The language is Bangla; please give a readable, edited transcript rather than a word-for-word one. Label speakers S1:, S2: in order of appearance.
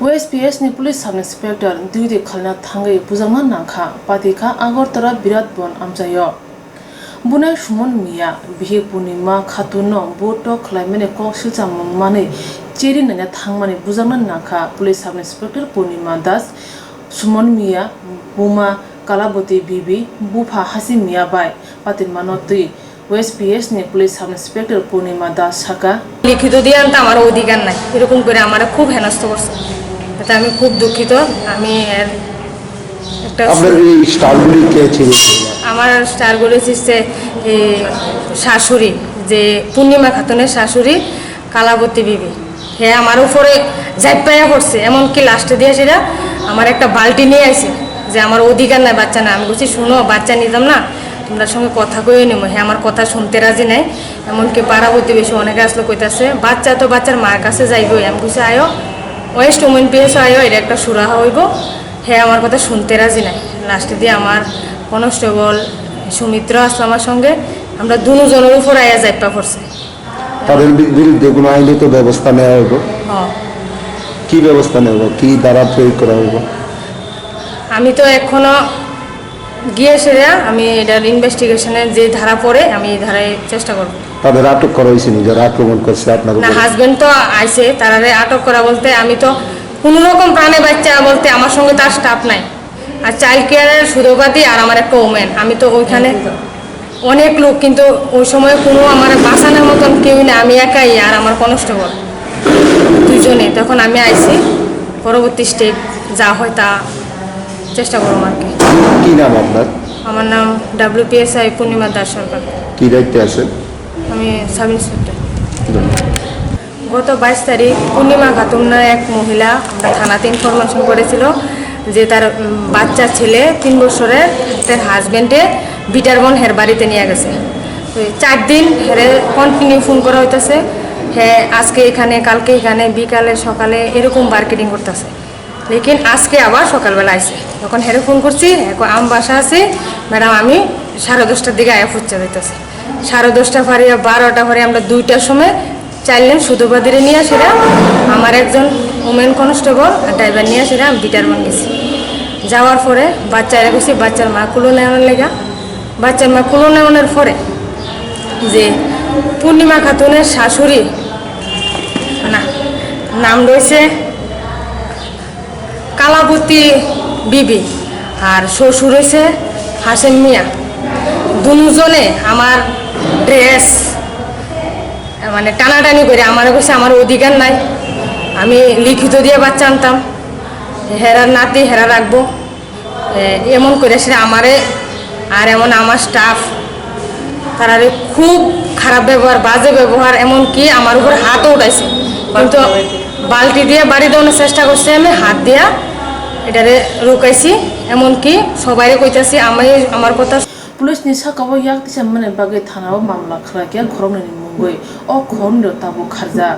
S1: OSPS ni police sub inspector duty khalna thangai pujangna nangkha patika agortara birat bon amjayo bunai sumon miya bihi punima khatuno boto khlaimene koksilcha mangmani cheri nanya thangmani bujangna nangkha police sub inspector Purnima Das sumon miya buma kalaboti bibi bufa hasi miya bai patin manotui OSPS ni police sub inspector Purnima Das saka
S2: লিখিত দিয়ে আনতে আমার অধিকার নাই এরকম করে আমার খুব হেনস্থ করছে এটা আমি খুব দুঃখিত আমি একটা
S3: আপনার এই স্টারগুলি কে ছিল
S2: আমার স্টারগুলো হচ্ছে শাশুড়ি যে পূর্ণিমা খাতুনের শাশুড়ি কালাবতী বিবি হ্যাঁ আমার উপরে জাইপাইয়া পড়ছে এমনকি লাস্টে দিয়ে সেটা আমার একটা বালতি নিয়ে আসে যে আমার অধিকার নাই বাচ্চা না আমি বলছি শুনো বাচ্চা নিতাম না তোমরা সঙ্গে কথা কয়ে নেবো হ্যাঁ আমার কথা শুনতে রাজি নাই এমনকি পাড়া প্রতিবেশী অনেকে আসলো কইতাছে বাচ্চা তো বাচ্চার মার কাছে যাইবো আমি বলছি আয়ো ওয়েস্ট উমেন পিএস আয়ো এটা একটা সুরাহা হইব হ্যাঁ আমার কথা শুনতে রাজি নাই লাস্টে দিয়ে আমার কনস্টেবল সুমিত্র আসলো আমার সঙ্গে আমরা দুজনের উপর আয়া জাইপা পড়ছে
S3: তাদের বিরুদ্ধে কোনো আইনত ব্যবস্থা নেওয়া হবে
S2: হ্যাঁ
S3: কি ব্যবস্থা নেওয়া কি দ্বারা প্রয়োগ করা হবে
S2: আমি তো এখনো গিয়ে সেরা আমি এটার ইনভেস্টিগেশনের যে ধারা পড়ে আমি এই ধারায় চেষ্টা করব
S3: তাদের আটক করা হয়েছে যারা আক্রমণ করছে আপনার
S2: না হাজবেন্ড তো আইছে তারারে আটক করা বলতে আমি তো কোনো রকম প্রাণে বাচ্চা বলতে আমার সঙ্গে তার স্টাফ নাই আর চাইল্ড কেয়ারের সুদোপাতি আর আমার একটা ওমেন আমি তো ওইখানে অনেক লোক কিন্তু ওই সময় কোনো আমার বাঁচানোর মতন কেউ না আমি একাই আর আমার কনস্টেবল দুজনে তখন আমি আইছি পরবর্তী স্টেপ যা হয় তা চেষ্টা করবো আর
S3: কি নাম আপনার
S2: আমার নাম WPSI পূর্ণিমা দাস সরকার
S3: কি দায়িত্বে আছেন
S2: আমি সাব ইন্সপেক্টর গত 22 তারিখ পূর্ণিমা খাতুন এক মহিলা আমরা থানাতে ইনফরমেশন করেছিল যে তার বাচ্চা ছেলে 3 বছরের তার হাজব্যান্ডে বিটারবন হের বাড়িতে নিয়ে গেছে তো 4 দিন হেরে কন্টিনিউ ফোন করা হইতেছে হ্যাঁ আজকে এখানে কালকে এখানে বিকালে সকালে এরকম মার্কেটিং করতেছে লেকিন আজকে আবার সকালবেলা আইসে যখন হেরে ফোন করছি আম বাসা আছে ম্যাডাম আমি 10:30টার দিকে আয়া ফুচা যাইতেছে 10:30টা ফারি 12টা ফারি আমরা 2টার সময় চাইলেন সুদোবাদিরে নিয়ে আসিরা আমার একজন ওমেন কনস্টেবল ড্রাইভার নিয়ে আসিরা আমি বিটারবন গেছি যাওয়ার পরে বাচ্চারা গেছি বাচ্চার মা কুলো নেওয়ার লেগা বাচ্চার মা কুলো নেওয়ানোর পরে যে পূর্ণিমা খাতুনের শাশুড়ি না নাম রয়েছে কালাবতী বিবি আর শ্বশুর হয়েছে হাসেম মিয়া দুজনে আমার ড্রেস মানে টানাটানি করে আমার কাছে আমার অধিকার নাই আমি লিখিত দিয়ে বাচ্চা আনতাম হেরার নাতি হেরা রাখবো এমন করে সেটা আমারে আর এমন আমার স্টাফ তারা খুব খারাপ ব্যবহার বাজে ব্যবহার এমনকি আমার উপর হাতও উঠাইছে কিন্তু বালতি দিয়ে বাড়ি দেওয়ানোর চেষ্টা করছি আমি হাত দিয়া এটারে রুকাইছি এমনকি সবাইরে কইতাছি আমি আমার কথা
S1: পুলিশ নিশা কাবো ইয়াক তিসা মানে বাগে থানাও মামলা খারাকিয়া ঘরমনি মুঙ্গই ও খন্ড তাবো খারজা